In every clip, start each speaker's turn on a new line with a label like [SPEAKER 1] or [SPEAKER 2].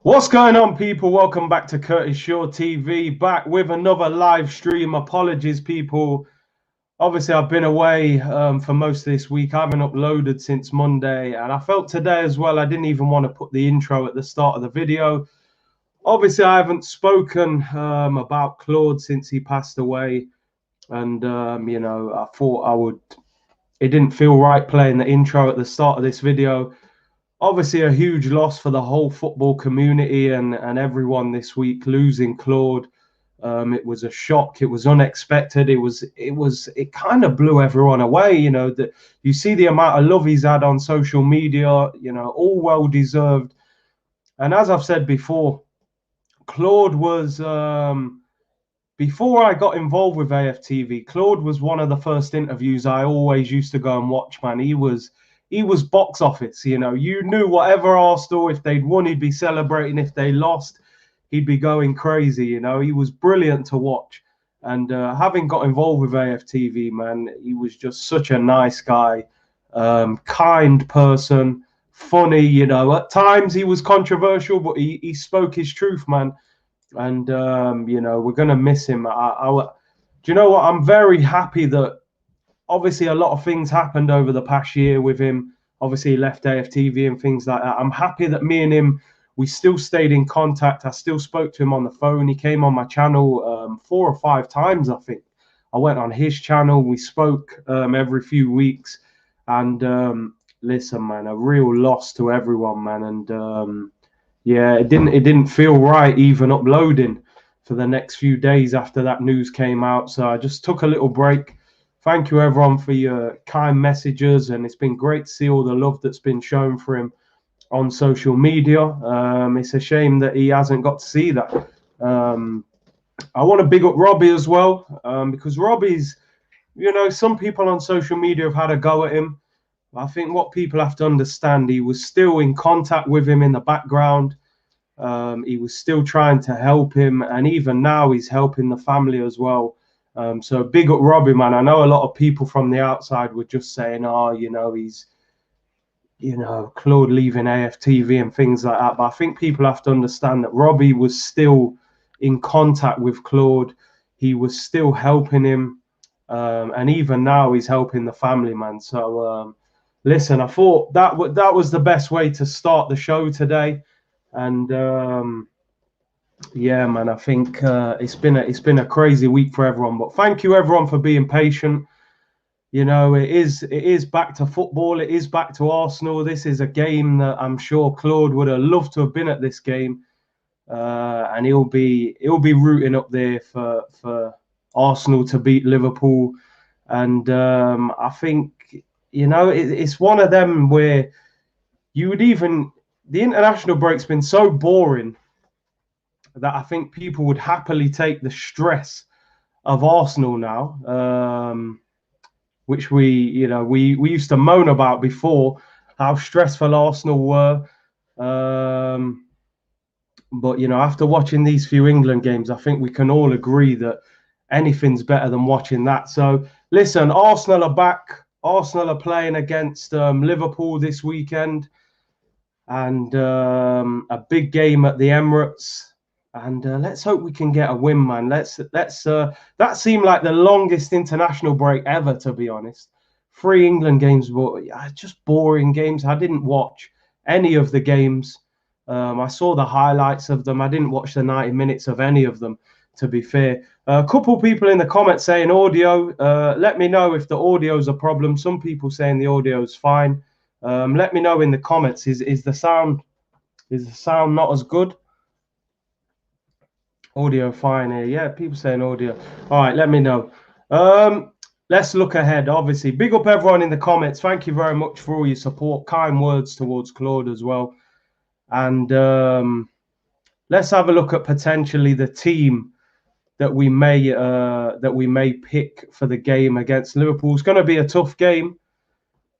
[SPEAKER 1] What's going on, people? Welcome back to Curtis Shaw TV, back with another live stream. Apologies, people. Obviously, I've been away for most of this week. I haven't uploaded since Monday, and I felt today as well, I didn't even want to put the intro at the start of the video. Obviously, I haven't spoken about Claude since he passed away, and, I thought it didn't feel right playing the intro at the start of this video. Obviously a huge loss for the whole football community and everyone this week, losing Claude. It was a shock. It was unexpected. It kind of blew everyone away. That you see the amount of love he's had on social media. All well deserved. And as I've said before, Claude was before I got involved with AFTV. Claude was one of the first interviews I always used to go and watch. Man, he was box office. You knew whatever Arsenal, if they'd won, he'd be celebrating. If they lost, he'd be going crazy. He was brilliant to watch. And having got involved with AFTV, man, he was just such a nice guy, kind person, funny. At times he was controversial, but he spoke his truth, man. And we're gonna miss him. Do you know what? I'm very happy that obviously a lot of things happened over the past year with him. Obviously, he left AFTV and things like that. I'm happy that me and him, we still stayed in contact. I still spoke to him on the phone. He came on my channel 4 or 5 times, I think. I went on his channel. We spoke every few weeks. And listen, man, a real loss to everyone, man. And yeah, it didn't feel right even uploading for the next few days after that news came out. So I just took a little break. Thank you, everyone, for your kind messages, and it's been great to see all the love that's been shown for him on social media. It's a shame that he hasn't got to see that. I want to big up Robbie as well, because Robbie's, some people on social media have had a go at him. I think what people have to understand, he was still in contact with him in the background. He was still trying to help him, and even now he's helping the family as well. So big up Robbie, man. I know a lot of people from the outside were just saying, oh, he's, Claude leaving AFTV and things like that. But I think people have to understand that Robbie was still in contact with Claude. He was still helping him. And even now he's helping the family, man. So listen, I thought that was the best way to start the show today. And yeah, man, I think it's been a crazy week for everyone. But thank you, everyone, for being patient. It is back to football. It is back to Arsenal. This is a game that I'm sure Claude would have loved to have been at this game, and he'll be rooting up there for Arsenal to beat Liverpool. And I think it's one of them where you would even the international break's been so boring that I think people would happily take the stress of Arsenal now, which we used to moan about before, how stressful Arsenal were. But after watching these few England games, I think we can all agree that anything's better than watching that. So listen, Arsenal are back. Arsenal are playing against Liverpool this weekend, and a big game at the Emirates. And let's hope we can get a win, man. That seemed like the longest international break ever, to be honest. 3 England games, but just boring games. I didn't watch any of the games. I saw the highlights of them. I didn't watch the 90 minutes of any of them, to be fair. A couple people in the comments saying audio. Let me know if the audio's a problem. Some people saying the audio's fine. Let me know in the comments. Is the sound not as good? Audio fine here. Yeah, people saying audio. All right, let me know. Let's look ahead. Obviously, big up everyone in the comments. Thank you very much for all your support. Kind words towards Claude as well. And let's have a look at potentially the team that we may pick for the game against Liverpool. It's going to be a tough game.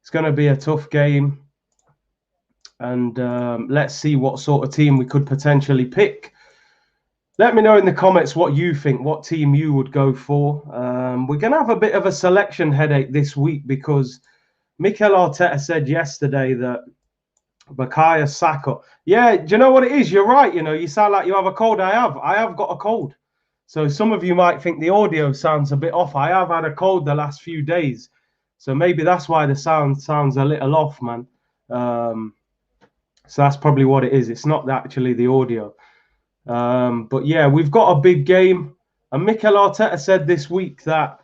[SPEAKER 1] It's going to be a tough game. And let's see what sort of team we could potentially pick. Let me know in the comments what you think, what team you would go for. We're going to have a bit of a selection headache this week because Mikel Arteta said yesterday that Bukayo Saka. Yeah, do you know what it is? You're right. You know, you sound like you have a cold. I have got a cold. So some of you might think the audio sounds a bit off. I have had a cold the last few days. So maybe that's why the sound sounds a little off, man. So that's probably what it is. It's not actually the audio. But yeah, we've got a big game. And Mikel Arteta said this week that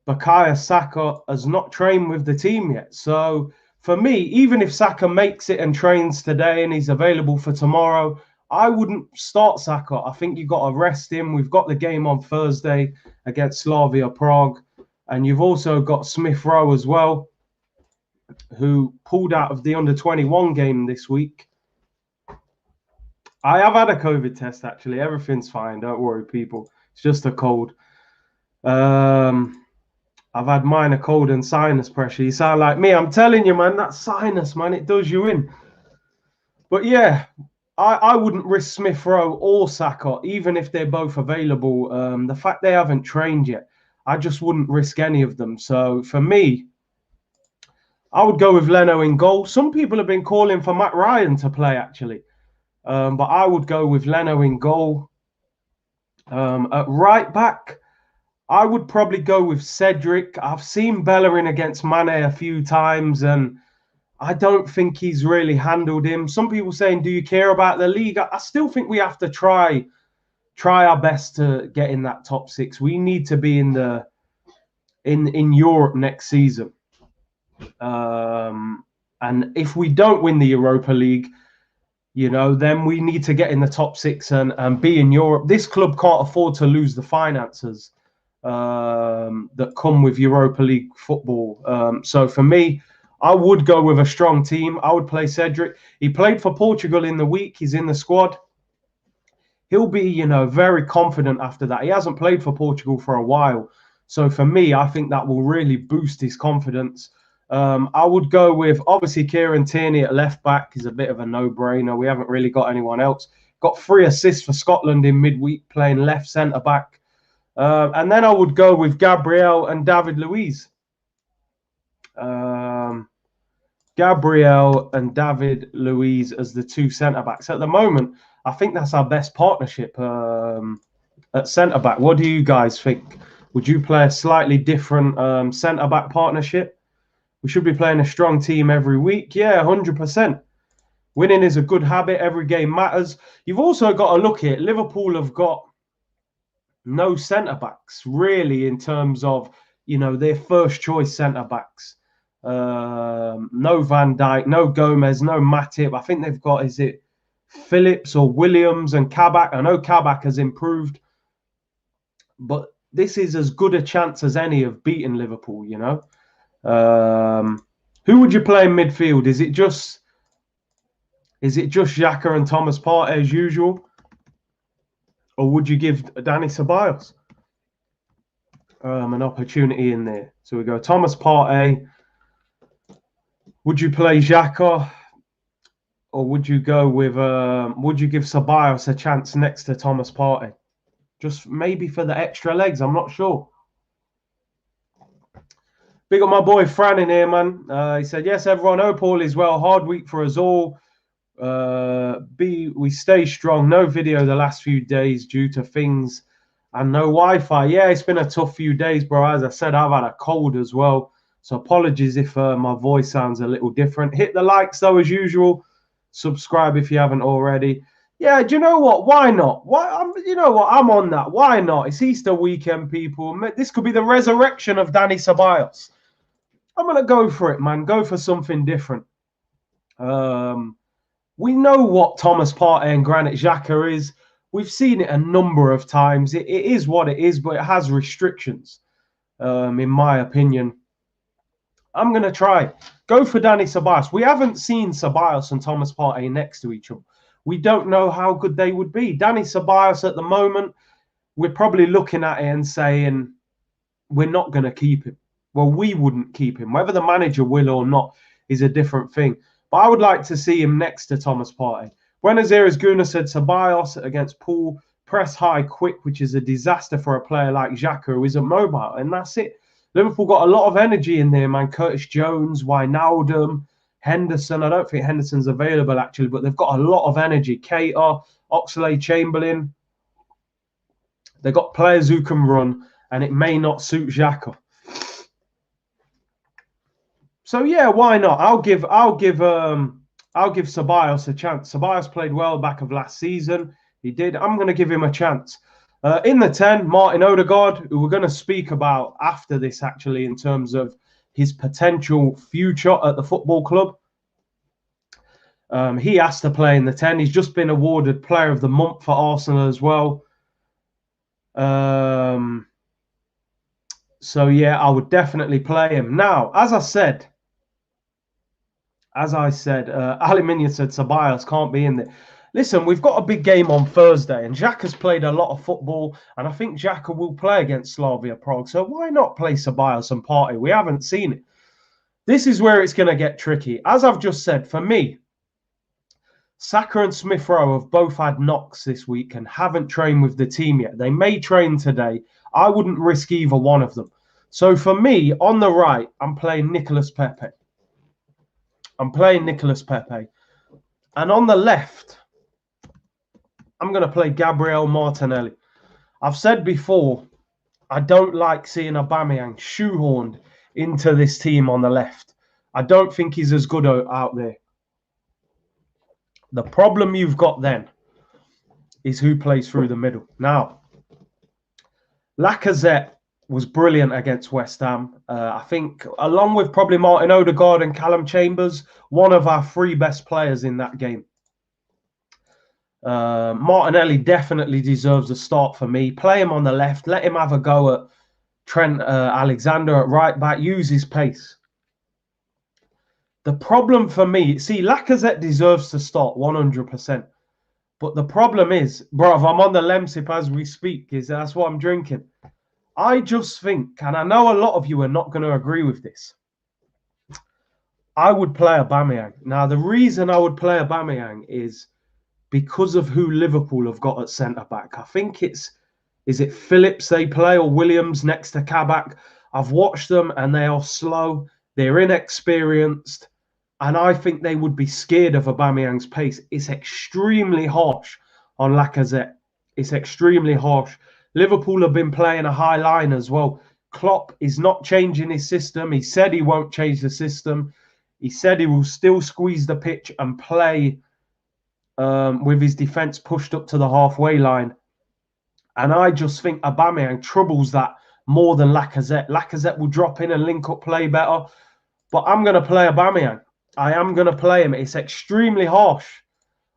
[SPEAKER 1] Bukayo Saka has not trained with the team yet. So for me, even if Saka makes it and trains today and he's available for tomorrow, I wouldn't start Saka. I think you've got to rest him. We've got the game on Thursday against Slavia Prague. And you've also got Smith Rowe as well, who pulled out of the under-21 game this week. I have had a COVID test, actually. Everything's fine. Don't worry, people. It's just a cold. I've had minor cold and sinus pressure. You sound like me. I'm telling you, man, that sinus, man, it does you in. But yeah, I wouldn't risk Smith Rowe or Saka, even if they're both available. The fact they haven't trained yet, I just wouldn't risk any of them. So for me, I would go with Leno in goal. Some people have been calling for Matt Ryan to play, actually. But I would go with Leno in goal. At right back, I would probably go with Cedric. I've seen Bellerin against Mane a few times, and I don't think he's really handled him. Some people saying, do you care about the league? I still think we have to try our best to get in that top six. We need to be in Europe next season. And if we don't win the Europa League, you know, then we need to get in the top six and be in Europe. This club can't afford to lose the finances that come with Europa League football. So for me, I would go with a strong team. I would play Cedric. He played for Portugal in the week. He's in the squad. He'll be, you know, very confident after that. He hasn't played for Portugal for a while. So for me, I think that will really boost his confidence. I would go with, obviously, Kieran Tierney at left back is a bit of a no-brainer. We haven't really got anyone else. Got 3 assists for Scotland in midweek playing left centre-back. And then I would go with Gabriel and David Luiz. Gabriel and David Luiz as the 2 centre-backs. At the moment, I think that's our best partnership at centre-back. What do you guys think? Would you play a slightly different centre-back partnership? We should be playing a strong team every week. Yeah, 100%. Winning is a good habit. Every game matters. You've also got to look at it. Liverpool have got no centre-backs, really, in terms of, you know, their first-choice centre-backs. No Van Dijk, no Gomez, no Matip. I think they've got, is it Phillips or Williams and Kabak? I know Kabak has improved, but this is as good a chance as any of beating Liverpool, you know. Who would you play in midfield? Is it just Xhaka and Thomas Partey as usual? Or would you give Dani Ceballos an opportunity in there? So we go Thomas Partey. Would you play Xhaka? Or would you go with would you give Ceballos a chance next to Thomas Partey? Just maybe for the extra legs, I'm not sure. Big up my boy Fran in here, man. He said, yes, everyone, hope all is well. Hard week for us all. We stay strong. No video the last few days due to things and no Wi-Fi. Yeah, it's been a tough few days, bro. As I said, I've had a cold as well. So apologies if my voice sounds a little different. Hit the likes, though, as usual. Subscribe if you haven't already. Yeah, do you know what? Why not? You know what? I'm on that. Why not? It's Easter weekend, people. This could be the resurrection of Dani Ceballos. I'm going to go for it, man. Go for something different. We know what Thomas Partey and Granit Xhaka is. We've seen it a number of times. It is what it is, but it has restrictions, in my opinion. I'm going to try. Go for Dani Ceballos. We haven't seen Ceballos and Thomas Partey next to each other. We don't know how good they would be. Dani Ceballos at the moment, we're probably looking at it and saying, we're not going to keep him. Well, we wouldn't keep him. Whether the manager will or not is a different thing. But I would like to see him next to Thomas Partey. Buenos Aires Guna said Ceballos against Poole, press high quick, which is a disaster for a player like Xhaka who isn't mobile. And that's it. Liverpool got a lot of energy in there, man. Curtis Jones, Wijnaldum, Henderson. I don't think Henderson's available, actually, but they've got a lot of energy. Keita, Oxlade-Chamberlain. They've got players who can run, and it may not suit Xhaka. So yeah, why not? I'll give Ceballos a chance. Ceballos played well back of last season. He did. I'm going to give him a chance. In the 10, Martin Odegaard, who we're going to speak about after this, actually, in terms of his potential future at the football club. He has to play in the 10. He's just been awarded Player of the Month for Arsenal as well. So yeah, I would definitely play him. Now, as I said, Ali Minion said Ceballos can't be in there. Listen, we've got a big game on Thursday, and Xhaka's played a lot of football, and I think Xhaka will play against Slavia Prague. So why not play Ceballos and Partey? We haven't seen it. This is where it's going to get tricky. As I've just said, for me, Saka and Smith Rowe have both had knocks this week and haven't trained with the team yet. They may train today. I wouldn't risk either one of them. So for me, on the right, I'm playing Nicolas Pepe. And on the left, I'm going to play Gabriel Martinelli. I've said before, I don't like seeing Aubameyang shoehorned into this team on the left. I don't think he's as good out there. The problem you've got then is who plays through the middle. Now, Lacazette was brilliant against West Ham. I think, along with probably Martin Odegaard and Callum Chambers, one of our three best players in that game. Martinelli definitely deserves a start for me. Play him on the left. Let him have a go at Trent Alexander at right back. Use his pace. The problem for me, see, Lacazette deserves to start 100%. But the problem is, bro, I'm on the Lemsip as we speak. That's what I'm drinking. I just think, and I know a lot of you are not going to agree with this, I would play Aubameyang. Now, the reason I would play Aubameyang is because of who Liverpool have got at centre-back. I think is it Phillips they play or Williams next to Kabak? I've watched them and they are slow. They're inexperienced. And I think they would be scared of Aubameyang's pace. It's extremely harsh on Lacazette. It's extremely harsh. Liverpool have been playing a high line as well. Klopp is not changing his system. He said he won't change the system. He said he will still squeeze the pitch and play with his defence pushed up to the halfway line. And I just think Aubameyang troubles that more than Lacazette. Lacazette will drop in and link up play better. But I'm going to play Aubameyang. I am going to play him. It's extremely harsh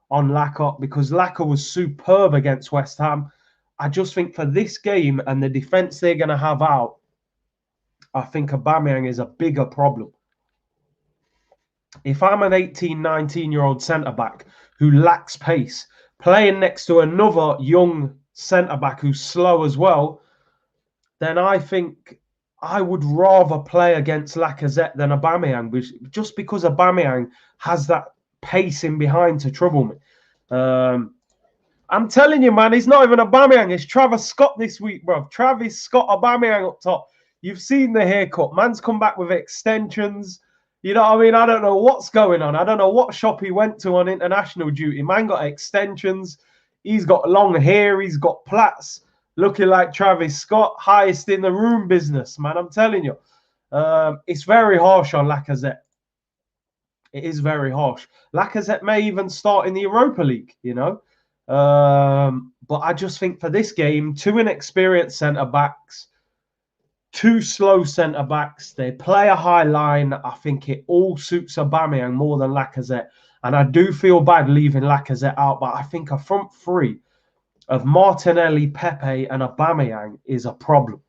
[SPEAKER 1] on Lacazette because Lacazette was superb against West Ham. I just think for this game and the defence they're going to have out, I think Aubameyang is a bigger problem. If I'm an 18, 19-year-old centre-back who lacks pace, playing next to another young centre-back who's slow as well, then I think I would rather play against Lacazette than Aubameyang, just because Aubameyang has that pace in behind to trouble me. I'm telling you, man, it's not even Aubameyang. It's Travis Scott this week, bro. Travis Scott, Aubameyang up top. You've seen the haircut. Man's come back with extensions. You know what I mean? I don't know what's going on. I don't know what shop he went to on international duty. Man got extensions. He's got long hair. He's got plaits. Looking like Travis Scott, highest in the room business, man. I'm telling you. It's very harsh on Lacazette. It is very harsh. Lacazette may even start in the Europa League, you know. But I just think for this game, two inexperienced centre-backs, two slow centre-backs, they play a high line. I think it all suits Aubameyang more than Lacazette. And I do feel bad leaving Lacazette out, but I think a front three of Martinelli, Pepe and Aubameyang is a problem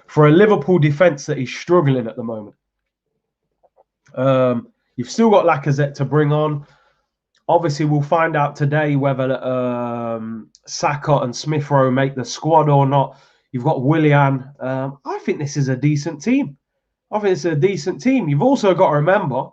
[SPEAKER 1] for a Liverpool defence that is struggling at the moment. You've still got Lacazette to bring on. Obviously, we'll find out today whether Saka and Smith Rowe make the squad or not. You've got Willian. I think this is a decent team. You've also got to remember,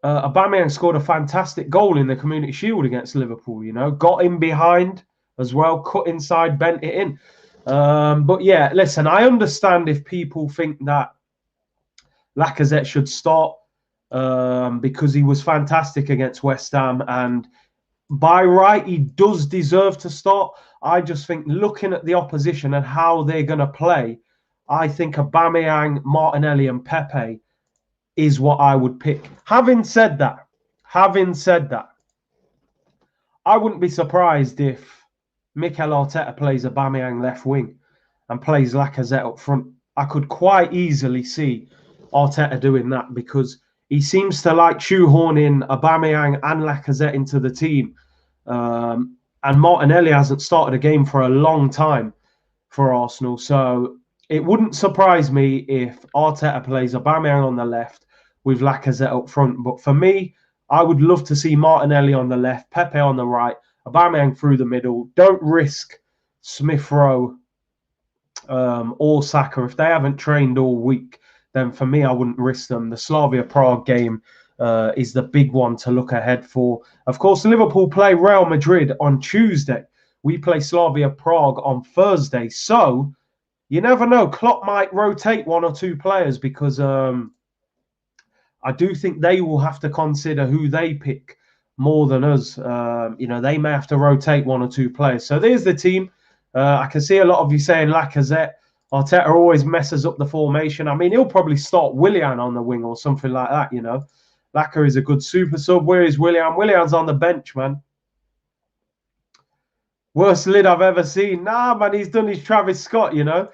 [SPEAKER 1] Aubameyang scored a fantastic goal in the Community Shield against Liverpool, you know. Got in behind as well, cut inside, bent it in. But yeah, listen, I understand if people think that Lacazette should start. because he was fantastic against West Ham, and by right, he does deserve to start. I just think looking at the opposition and how they're going to play, I think Aubameyang, Martinelli and Pepe is what I would pick. Having said that, I wouldn't be surprised if Mikel Arteta plays Aubameyang left wing and plays Lacazette up front. I could quite easily see Arteta doing that because he seems to like shoehorning Aubameyang and Lacazette into the team. And Martinelli hasn't started a game for a long time for Arsenal. So it wouldn't surprise me if Arteta plays Aubameyang on the left with Lacazette up front. But for me, I would love to see Martinelli on the left, Pepe on the right, Aubameyang through the middle. Don't risk Smith Rowe or Saka. If they haven't trained all week, then for me, I wouldn't risk them. The Slavia Prague game is the big one to look ahead for. Of course, Liverpool play Real Madrid on Tuesday. We play Slavia Prague on Thursday. So you never know. Klopp might rotate one or two players because I do think they will have to consider who they pick more than us. They may have to rotate one or two players. So there's the team. I can see a lot of you saying Lacazette. Arteta always messes up the formation. I mean, he'll probably start Willian on the wing or something like that, Lacazette is a good super sub. Where is Willian? Willian's on the bench, man. Worst lid I've ever seen. Nah, man, he's done his Travis Scott, Good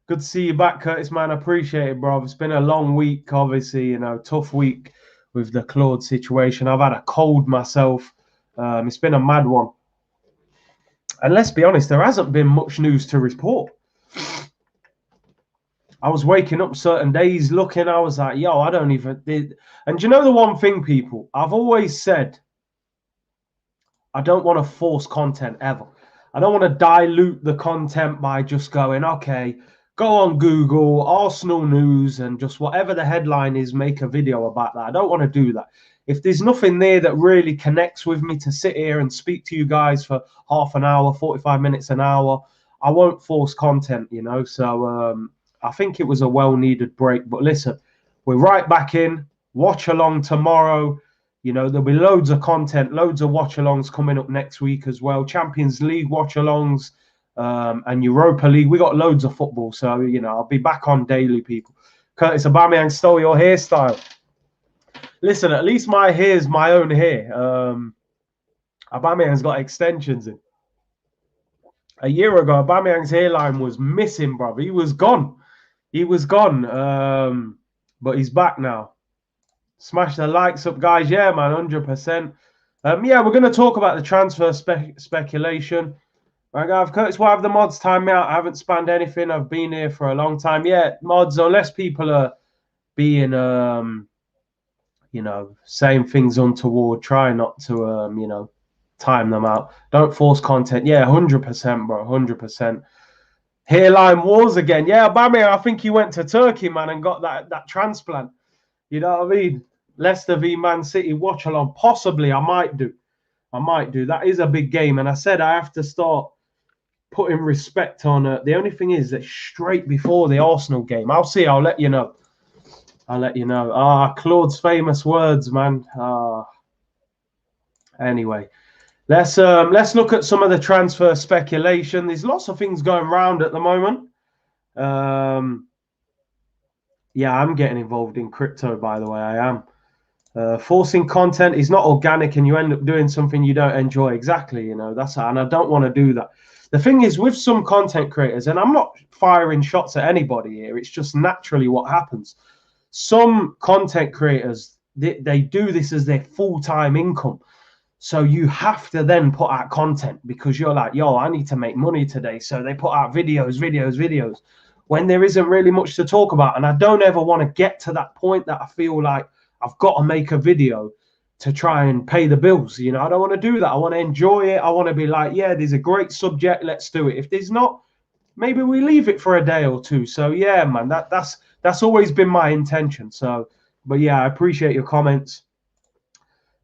[SPEAKER 1] to see you back, Curtis, man. Appreciate it, bro. It's been a long week, obviously, tough week with the Claude situation. I've had a cold myself. It's been a mad one. And let's be honest, there hasn't been much news to report. I was waking up certain days looking, I was like, yo, I don't even... And do you know the one thing, people? I've always said I don't want to force content ever. I don't want to dilute the content by just going, okay, go on Google, Arsenal news, and just whatever the headline is, make a video about that. I don't want to do that. If there's nothing there that really connects with me to sit here and speak to you guys for half an hour, 45 minutes, an hour, I won't force content, So I think it was a well-needed break. But listen, we're right back in. Watch along tomorrow. There'll be loads of content, loads of watch-alongs coming up next week as well. Champions League watch-alongs. And Europa League, we got loads of football, so I'll be back on daily, people. Curtis, Aubameyang stole your hairstyle. Listen, at least my hair's my own hair. Aubameyang's got extensions in. A year ago, Aubameyang's hairline was missing, brother. He was gone. But he's back now. Smash the likes up, guys. Yeah, man, 100%. Yeah, we're going to talk about the transfer speculation. Right, guys, Curtis, why have the mods time me out? I haven't spammed anything. I've been here for a long time. Yeah, mods, unless people are being, saying things untoward, try not to, time them out. Don't force content. Yeah, 100%, bro, 100%. Hairline wars again. Yeah, Aubameyang, I think he went to Turkey, man, and got that transplant. You know what I mean? Leicester v Man City watch along. Possibly, I might do. That is a big game, and I said I have to start putting respect on the only thing is that straight before the Arsenal game, I'll see. I'll let you know. Claude's famous words, man. Anyway, let's look at some of the transfer speculation. There's lots of things going around at the moment. Yeah, I'm getting involved in crypto, by the way. I am. Forcing content is not organic, and you end up doing something you don't enjoy. Exactly, that's and I don't want to do that. The thing is, with some content creators, and I'm not firing shots at anybody here, it's just naturally what happens. Some content creators, they do this as their full-time income. So you have to then put out content because you're like, yo, I need to make money today. So they put out videos, when there isn't really much to talk about. And I don't ever want to get to that point that I feel like I've got to make a video to try and pay the bills. I don't want to do that. I want to enjoy it. I want to be like, yeah, there's a great subject. Let's do it. If there's not, maybe we leave it for a day or two. So yeah, man, that's always been my intention. So, but yeah, I appreciate your comments.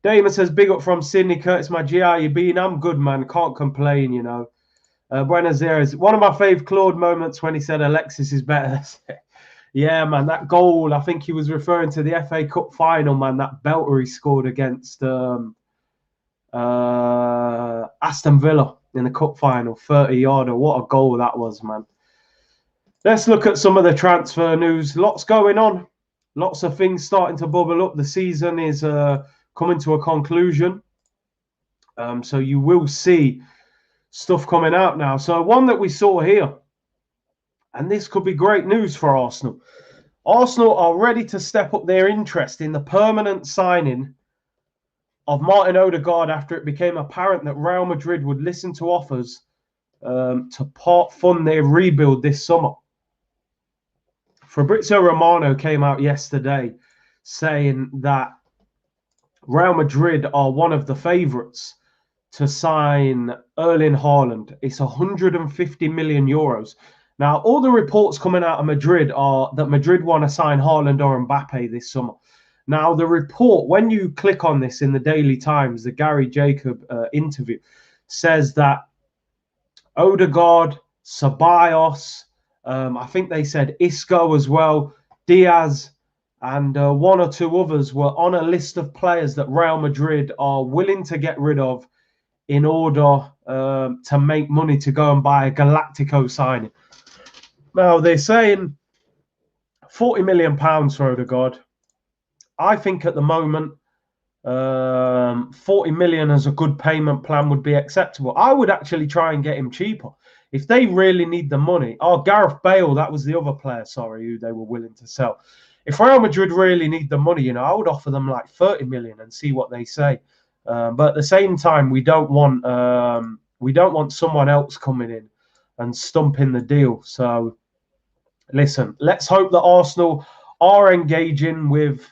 [SPEAKER 1] Damon says, big up from Sydney. Curtis, my G, how you been? I'm good, man. Can't complain, Buenos Aires. One of my fave Claude moments when he said Alexis is better. Yeah, man, that goal, I think he was referring to the FA Cup final, man, that belter he scored against Aston Villa in the cup final, 30-yarder. What a goal that was, man. Let's look at some of the transfer news. Lots going on. Lots of things starting to bubble up. The season is coming to a conclusion. So you will see stuff coming out now. So one that we saw here, and this could be great news for Arsenal. Arsenal are ready to step up their interest in the permanent signing of Martin Odegaard after it became apparent that Real Madrid would listen to offers to part fund their rebuild this summer. Fabrizio Romano came out yesterday saying that Real Madrid are one of the favourites to sign Erling Haaland. It's 150 million euros. Now, all the reports coming out of Madrid are that Madrid want to sign Haaland or Mbappe this summer. Now, the report, when you click on this in the Daily Times, the Gary Jacob interview, says that Odegaard, Ceballos, I think they said Isco as well, Diaz, and one or two others were on a list of players that Real Madrid are willing to get rid of in order to make money to go and buy a Galactico signing. Now, they're saying £40 million for Odegaard. I think at the moment, 40 million as a good payment plan would be acceptable. I would actually try and get him cheaper. If they really need the money. Oh, Gareth Bale, that was the other player, sorry, who they were willing to sell. If Real Madrid really need the money, you know, I would offer them like 30 million and see what they say. But at the same time, we don't want someone else coming in and stumping the deal. So listen, let's hope that Arsenal are engaging with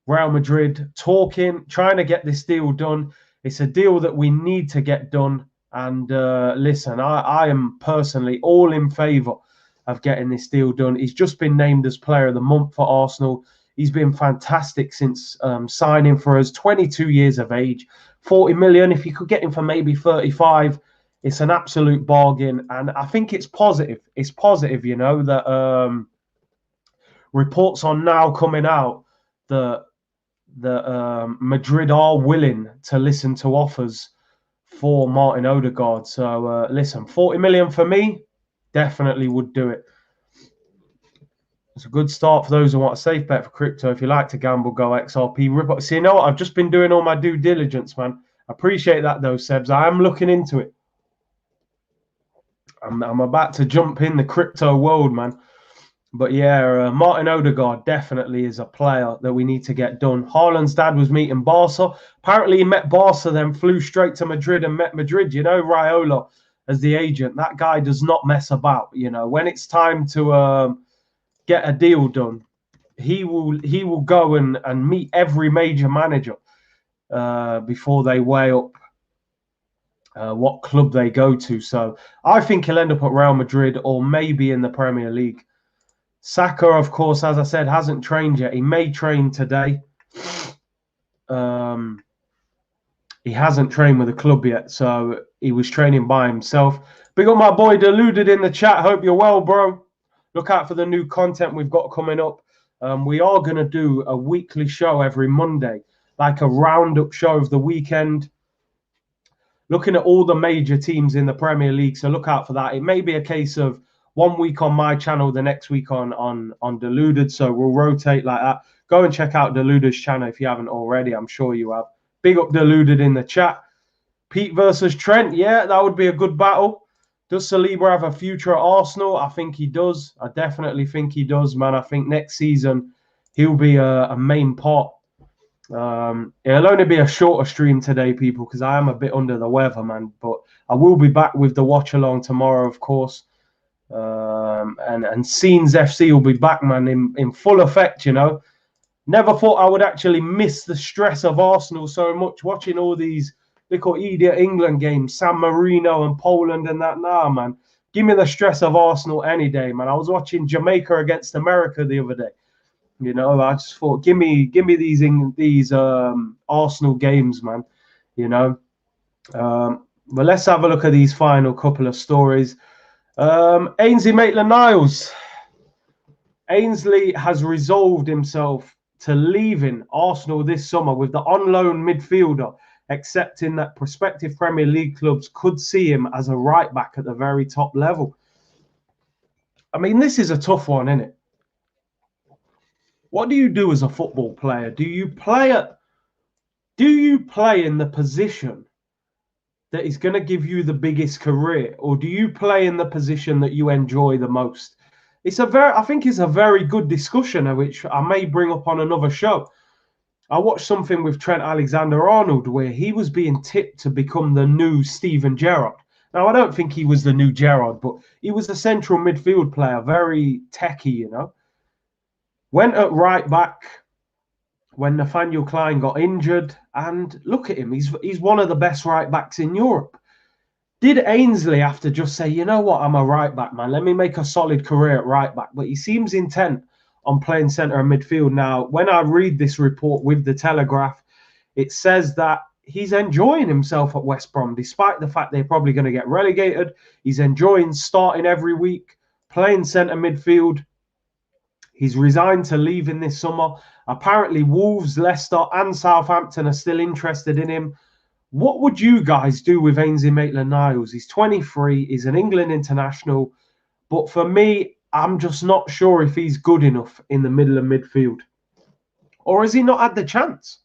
[SPEAKER 1] Real Madrid, talking, trying to get this deal done. It's a deal that we need to get done. And listen, I am personally all in favour of getting this deal done. He's just been named as Player of the Month for Arsenal. He's been fantastic since signing for us, 22 years of age, 40 million. If you could get him for maybe 35, it's an absolute bargain. And I think it's positive. It's positive, you know, that reports are now coming out that Madrid are willing to listen to offers for Martin Odegaard. So listen, 40 million for me, definitely would do it. It's a good start for those who want a safe bet for crypto. If you like to gamble, go XRP. So you know what? I've just been doing all my due diligence, man. I appreciate that though, Sebs. I am looking into it. I'm about to jump in the crypto world, man. But yeah, Martin Odegaard definitely is a player that we need to get done. Haaland's dad was meeting Barca. Apparently he met Barca, then flew straight to Madrid and met Madrid. You know, Raiola as the agent. That guy does not mess about. You know, when it's time to get a deal done, he will go and meet every major manager before they weigh up what club they go to. So I think he'll end up at Real Madrid or maybe in the Premier League. Saka, of course, as I said, hasn't trained yet. He may train today. He hasn't trained with the club yet, so he was training by himself. Big up my boy Deluded in the chat. Hope you're well, bro. Look out for the new content we've got coming up. We are going to do a weekly show every Monday, like a roundup show of the weekend, looking at all the major teams in the Premier League. So look out for that. It may be a case of 1 week on my channel, the next week on Deluded. So we'll rotate like that. Go and check out Deluded's channel if you haven't already. I'm sure you have. Big up Deluded in the chat. Pete versus Trent. Yeah, that would be a good battle. Does Saliba have a future at Arsenal? I think he does. I definitely think he does, man. I think next season he'll be a main part. It'll only be a shorter stream today, people, because I am a bit under the weather, man. But I will be back with the watch along tomorrow, of course. And Scenes FC will be back, man, in full effect, you know. Never thought I would actually miss the stress of Arsenal so much, watching all these little idiot England games, San Marino and Poland and that. Nah, man. Give me the stress of Arsenal any day, man. I was watching Jamaica against America the other day. You know, I just thought, give me these Arsenal games, man. You know. But let's have a look at these final couple of stories. Ainsley Maitland-Niles. Ainsley has resolved himself to leaving Arsenal this summer with the on-loan midfielder, accepting that prospective Premier League clubs could see him as a right-back at the very top level. I mean, this is a tough one, isn't it? What do you do as a football player? Do you play in the position that is going to give you the biggest career, or do you play in the position that you enjoy the most? I think it's a very good discussion, which I may bring up on another show. I watched something with Trent Alexander-Arnold where he was being tipped to become the new Steven Gerrard. Now, I don't think he was the new Gerrard, but he was a central midfield player, very techie, you know. Went at right back when Nathaniel Klein got injured, and look at him. He's one of the best right backs in Europe. Did Ainsley have to just say, you know what, I'm a right back, man. Let me make a solid career at right back. But he seems intent on playing centre and midfield. Now, when I read this report with the Telegraph, it says that he's enjoying himself at West Brom, despite the fact they're probably going to get relegated. He's enjoying starting every week, playing centre midfield. He's resigned to leave in this summer. Apparently, Wolves, Leicester and Southampton are still interested in him. What would you guys do with Ainsley Maitland-Niles? He's 23. He's an England international. But for me, I'm just not sure if he's good enough in the middle of midfield. Or has he not had the chance?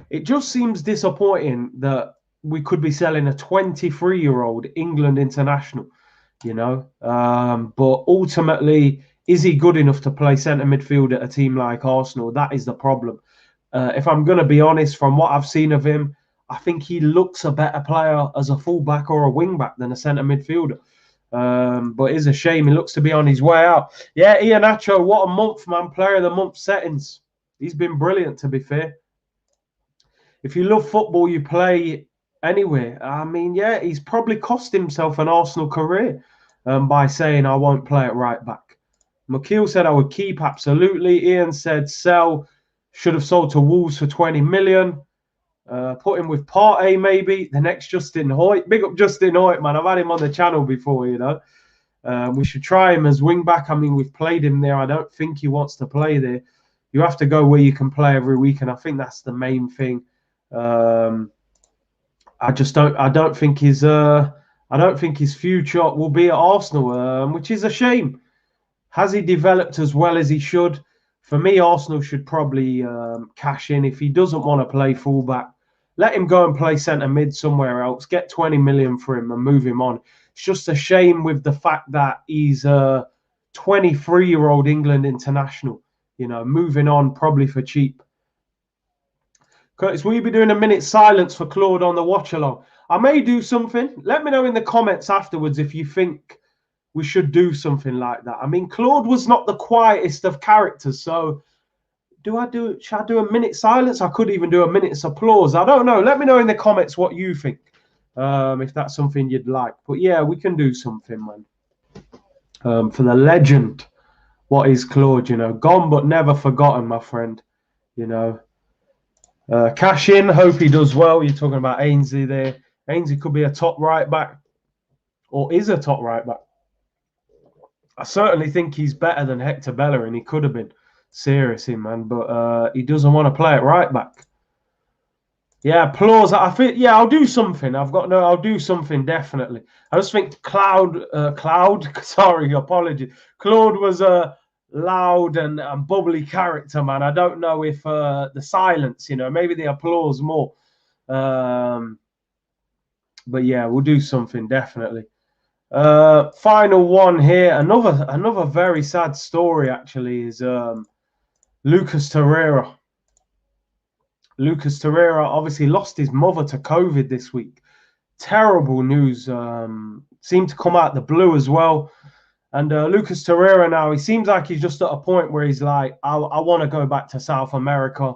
[SPEAKER 1] It just seems disappointing that we could be selling a 23-year-old England international, you know. But ultimately, is he good enough to play centre midfield at a team like Arsenal? That is the problem. If I'm going to be honest, from what I've seen of him, I think he looks a better player as a fullback or a wing-back than a centre midfielder. But it's a shame. He looks to be on his way out. Yeah, Iheanacho, what a month, man. Player of the month settings. He's been brilliant, to be fair. If you love football, you play anywhere. I mean, yeah, he's probably cost himself an Arsenal career by saying, I won't play at right back. McKeel said I would keep, absolutely. Ian said sell. Should have sold to Wolves for 20 million. Put him with Partey, maybe. The next Justin Hoyt. Big up Justin Hoyt, man. I've had him on the channel before, you know. We should try him as wing-back. I mean, we've played him there. I don't think he wants to play there. You have to go where you can play every week, and I think that's the main thing. I don't think his future will be at Arsenal, which is a shame. Has he developed as well as he should? For me, Arsenal should probably cash in. If he doesn't want to play fullback, let him go and play centre mid somewhere else. Get 20 million for him and move him on. It's just a shame with the fact that he's a 23-year-old England international. You know, moving on probably for cheap. Curtis, will you be doing a minute silence for Claude on the watch along? I may do something. Let me know in the comments afterwards if you think we should do something like that. I mean, Claude was not the quietest of characters, so should I do a minute silence? I could even do a minute's applause. I don't know. Let me know in the comments what you think, if that's something you'd like. But yeah, we can do something, man. For the legend, what is Claude, you know? Gone but never forgotten, my friend, you know. Cash in, hope he does well. You're talking about Ainsley there. Ainsley could be a top right back, or is a top right back. I certainly think he's better than Hector Bellerin. He could have been. Seriously, man. But he doesn't want to play at right back. Yeah, applause. I think, yeah, I'll do something. I'll do something, definitely. I just think Claude, sorry, apologies. Claude was a loud and bubbly character, man. I don't know if the silence, you know, maybe the applause more. But yeah, we'll do something, definitely. Final one here. Another very sad story, actually, is Lucas Torreira. Lucas Torreira obviously lost his mother to COVID this week. Terrible news. Seemed to come out the blue as well. And Lucas Torreira now, he seems like he's just at a point where he's like, I want to go back to South America.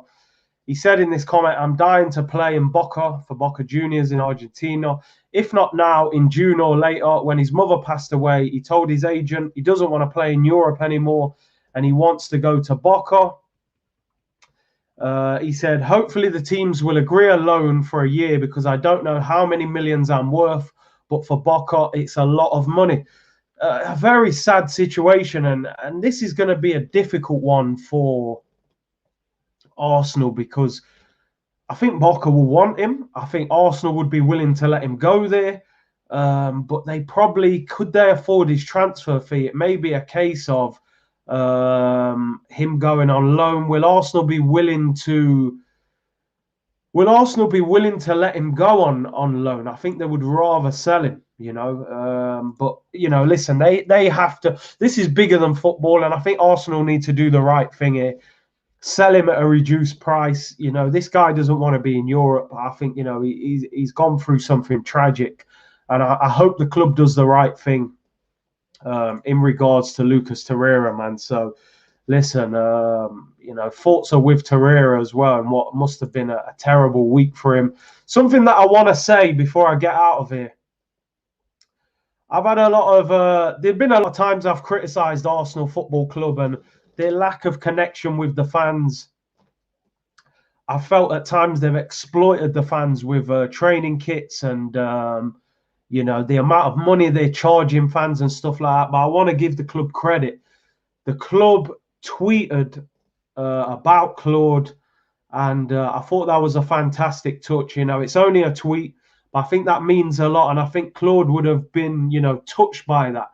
[SPEAKER 1] He said in this comment, I'm dying to play in Boca for Boca Juniors in Argentina. If not now, in June or later. When his mother passed away, he told his agent he doesn't want to play in Europe anymore and he wants to go to Boca. He said, hopefully the teams will agree a loan for a year because I don't know how many millions I'm worth, but for Boca, it's a lot of money. a very sad situation, and this is going to be a difficult one for Arsenal because I think Boca will want him. I think Arsenal would be willing to let him go there, but they probably could they afford his transfer fee. It may be a case of him going on loan. Will Arsenal be willing to let him go on loan? I think they would rather sell him, but listen, they have to. This is bigger than football, and I think Arsenal need to do the right thing here. Sell him at a reduced price. This guy doesn't want to be in Europe. I think he's gone through something tragic, and I hope the club does the right thing in regards to Lucas Torreira, man. So listen, thoughts are with Torreira as well, and what must have been a terrible week for him. Something that I want to say before I get out of here. I've had a lot of there've been a lot of times I've criticised Arsenal Football Club and their lack of connection with the fans. I felt at times they've exploited the fans with training kits and the amount of money they're charging fans and stuff like that. But I want to give the club credit. The club tweeted about Claude, and I thought that was a fantastic touch. It's only a tweet, but I think that means a lot, and I think Claude would have been, touched by that.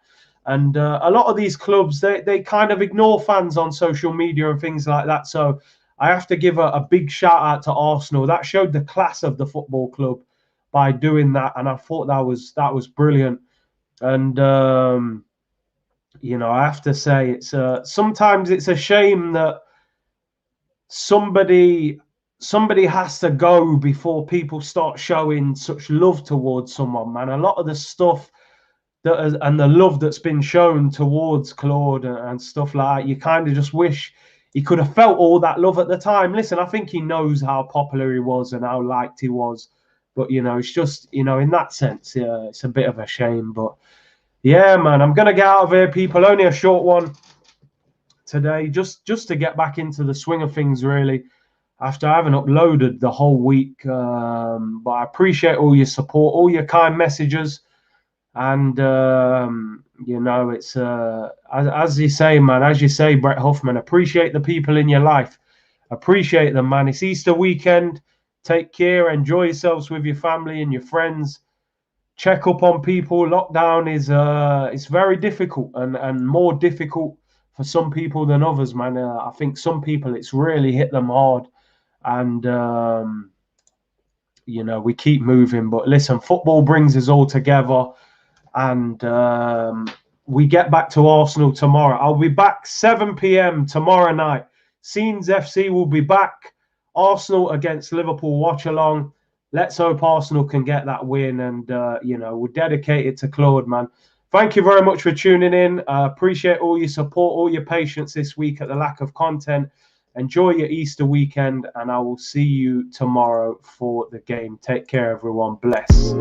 [SPEAKER 1] And a lot of these clubs, they kind of ignore fans on social media and things like that. So I have to give a big shout out to Arsenal. That showed the class of the football club by doing that, and I thought that was brilliant. And I have to say, it's sometimes it's a shame that somebody has to go before people start showing such love towards someone, man. A lot of the stuff and the love that's been shown towards Claude and stuff like that, you kind of just wish he could have felt all that love at the time. Listen, I think he knows how popular he was and how liked he was, but it's just in that sense, it's a bit of a shame. But yeah, man, I'm gonna get out of here, people. Only a short one today, just to get back into the swing of things, really, after I haven't uploaded the whole week. But I appreciate all your support, all your kind messages. And it's as you say, man, as you say, Brett Huffman, appreciate the people in your life, appreciate them, man. It's Easter weekend. Take care, enjoy yourselves with your family and your friends. Check up on people. Lockdown is it's very difficult and more difficult for some people than others, man. I think some people it's really hit them hard, and we keep moving. But listen, football brings us all together. And we get back to Arsenal tomorrow. I'll be back 7 p.m. tomorrow night. Scenes FC will be back. Arsenal against Liverpool watch along. Let's hope Arsenal can get that win. And, we're dedicated to Claude, man. Thank you very much for tuning in. Appreciate all your support, all your patience this week at the lack of content. Enjoy your Easter weekend, and I will see you tomorrow for the game. Take care, everyone. Bless.